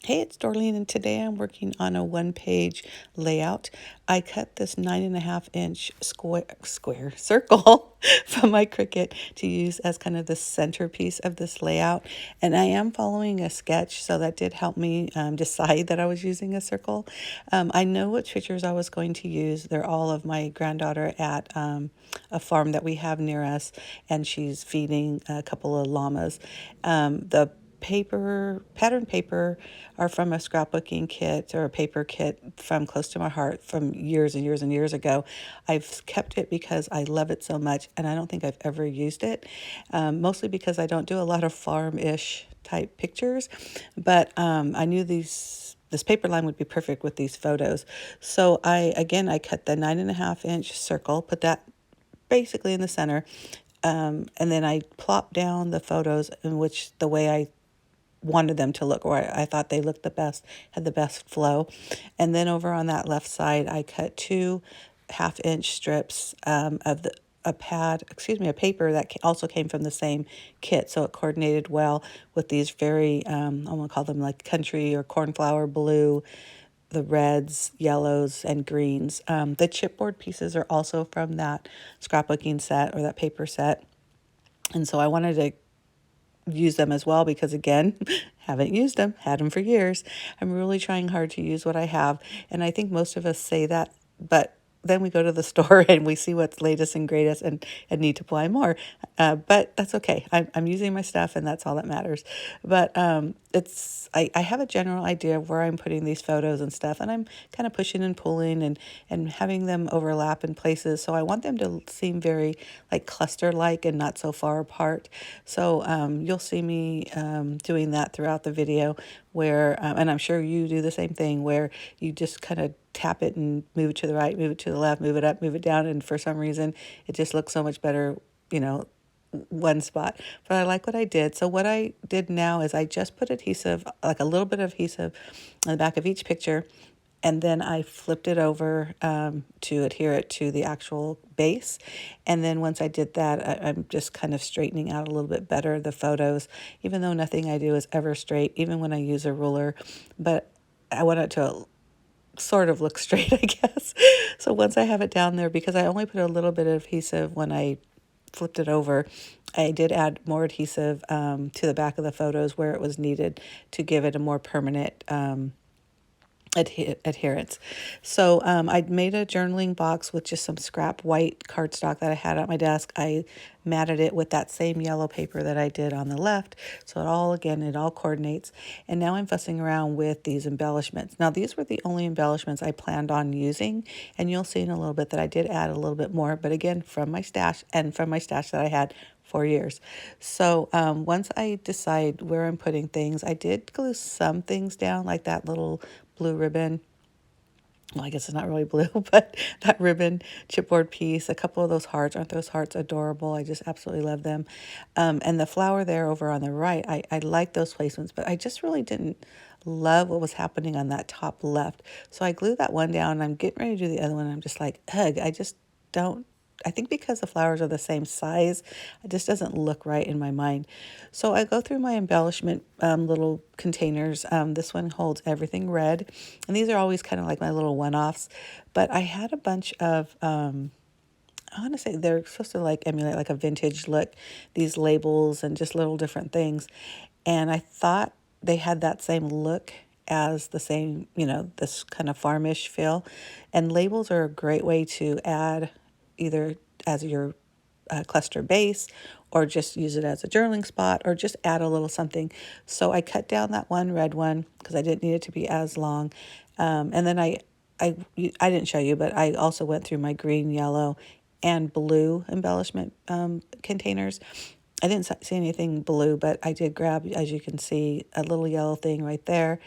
Hey, it's Dorleen, and today I'm working on a one-page layout. I cut this 9.5-inch square circle from my Cricut to use as kind of the centerpiece of this layout. And I am following a sketch, so that did help me decide that I was using a circle. I know which pictures I was going to use. They're all of my granddaughter at a farm that we have near us, and she's feeding a couple of llamas. The pattern paper are from a scrapbooking kit or a paper kit from Close to My Heart from years and years and years ago. I've kept it because I love it so much, and I don't think I've ever used it, mostly because I don't do a lot of farm-ish type pictures, but I knew this paper line would be perfect with these photos. So I cut the 9.5-inch circle, put that basically in the center, and then I plopped down the photos in which the way I wanted them to look, or I thought they looked the best, had the best flow. And then over on that left side, I cut 2.5-inch strips of a paper that also came from the same kit. So it coordinated well with these very, I want to call them like country or cornflower blue, the reds, yellows, and greens. The chipboard pieces are also from that scrapbooking set or that paper set. And so I wanted to use them as well because, again, haven't used them, had them for years. I'm really trying hard to use what I have, and I think most of us say that, but then we go to the store and we see what's latest and greatest and need to buy more. But that's okay. I'm using my stuff, and that's all that matters. But I have a general idea of where I'm putting these photos and stuff, and I'm kind of pushing and pulling and having them overlap in places. So I want them to seem very like cluster-like and not so far apart. So you'll see me doing that throughout the video where, and I'm sure you do the same thing, where you just kind of tap it and move it to the right, move it to the left, move it up, move it down, and for some reason it just looks so much better, one spot. But I like what I did. So what I did now is I just put adhesive, like a little bit of adhesive on the back of each picture, and then I flipped it over to adhere it to the actual base. And then once I did that, I'm just kind of straightening out a little bit better the photos, even though nothing I do is ever straight, even when I use a ruler. But I want it to sort of look straight, I guess. So once I have it down there, because I only put a little bit of adhesive when I flipped it over, I did add more adhesive to the back of the photos where it was needed to give it a more permanent adherence. So I made a journaling box with just some scrap white cardstock that I had at my desk. I matted it with that same yellow paper that I did on the left. So it all coordinates. And now I'm fussing around with these embellishments. Now these were the only embellishments I planned on using, and you'll see in a little bit that I did add a little bit more, but again, from my stash that I had for years. So once I decide where I'm putting things, I did glue some things down, like that little blue ribbon. Well, I guess it's not really blue, but that ribbon chipboard piece, a couple of those hearts. Aren't those hearts adorable? I just absolutely love them. And the flower there over on the right, I like those placements, but I just really didn't love what was happening on that top left. So I glued that one down, and I'm getting ready to do the other one. I'm just like, ugh, I just don't. I think because the flowers are the same size, it just doesn't look right in my mind. So I go through my embellishment little containers. This one holds everything red, and these are always kind of like my little one-offs. But I had a bunch of, I want to say they're supposed to like emulate like a vintage look, these labels and just little different things. And I thought they had that same look as the same, this kind of farmish feel. And labels are a great way to add either as your cluster base, or just use it as a journaling spot, or just add a little something. So I cut down that one red one because I didn't need it to be as long. And then I didn't show you, but I also went through my green, yellow, and blue embellishment containers. I didn't see anything blue, but I did grab, as you can see, a little yellow thing right there.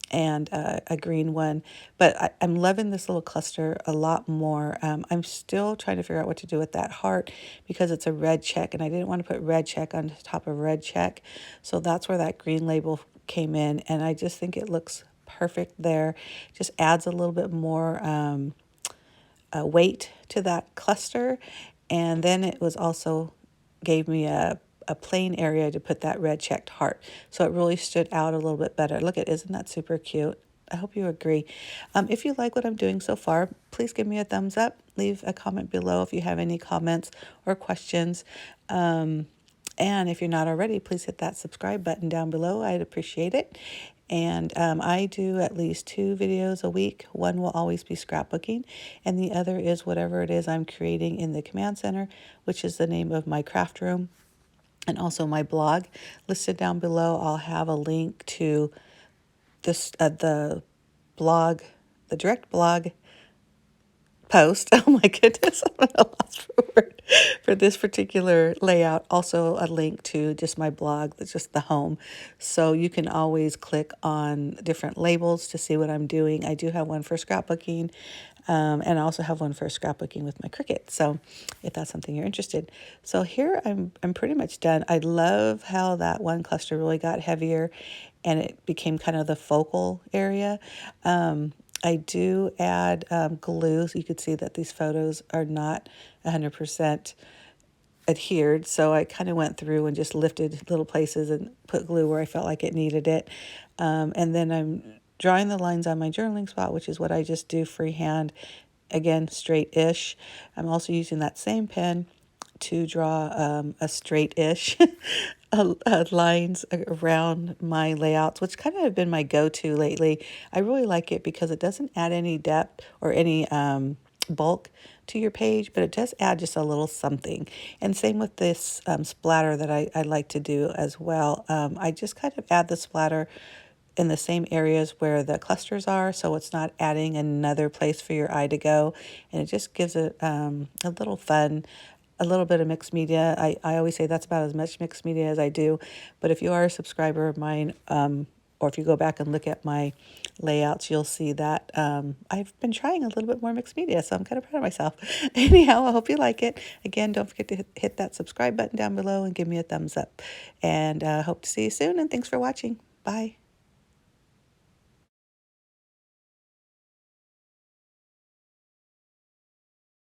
And a green one. But I'm loving this little cluster a lot more. I'm still trying to figure out what to do with that heart because it's a red check, and I didn't want to put red check on top of red check. So that's where that green label came in, and I just think it looks perfect there. Just adds a little bit more weight to that cluster. And then it was also gave me a a plain area to put that red checked heart. So it really stood out a little bit better. Look at, isn't that super cute? I hope you agree. If you like what I'm doing so far, please give me a thumbs up. Leave a comment below if you have any comments or questions. And if you're not already, please hit that subscribe button down below. I'd appreciate it. And I do at least 2 videos a week. One will always be scrapbooking, and the other is whatever it is I'm creating in the command center, which is the name of my craft room, and also my blog. Listed down below, I'll have a link to this the blog, the direct blog post. Oh my goodness, I'm at a loss for a word for this particular layout. Also a link to just my blog, that's just the home. So you can always click on different labels to see what I'm doing. I do have one for scrapbooking, and I also have one for scrapbooking with my Cricut. So if that's something you're interested. So here I'm pretty much done. I love how that one cluster really got heavier and it became kind of the focal area. I do add glue, so you could see that these photos are not 100% adhered. So I kind of went through and just lifted little places and put glue where I felt like it needed it. And then I'm drawing the lines on my journaling spot, which is what I just do freehand. Again, straight-ish. I'm also using that same pen to draw a straight-ish lines around my layouts, which kind of have been my go-to lately. I really like it because it doesn't add any depth or any bulk to your page, but it does add just a little something. And same with this splatter that I like to do as well. I just kind of add the splatter in the same areas where the clusters are, so it's not adding another place for your eye to go, and it just gives it a little fun, a little bit of mixed media. I always say that's about as much mixed media as I do, but if you are a subscriber of mine, or if you go back and look at my layouts, you'll see that I've been trying a little bit more mixed media, so I'm kind of proud of myself. Anyhow, I hope you like it. Again, don't forget to hit that subscribe button down below and give me a thumbs up. And hope to see you soon, and thanks for watching. Bye.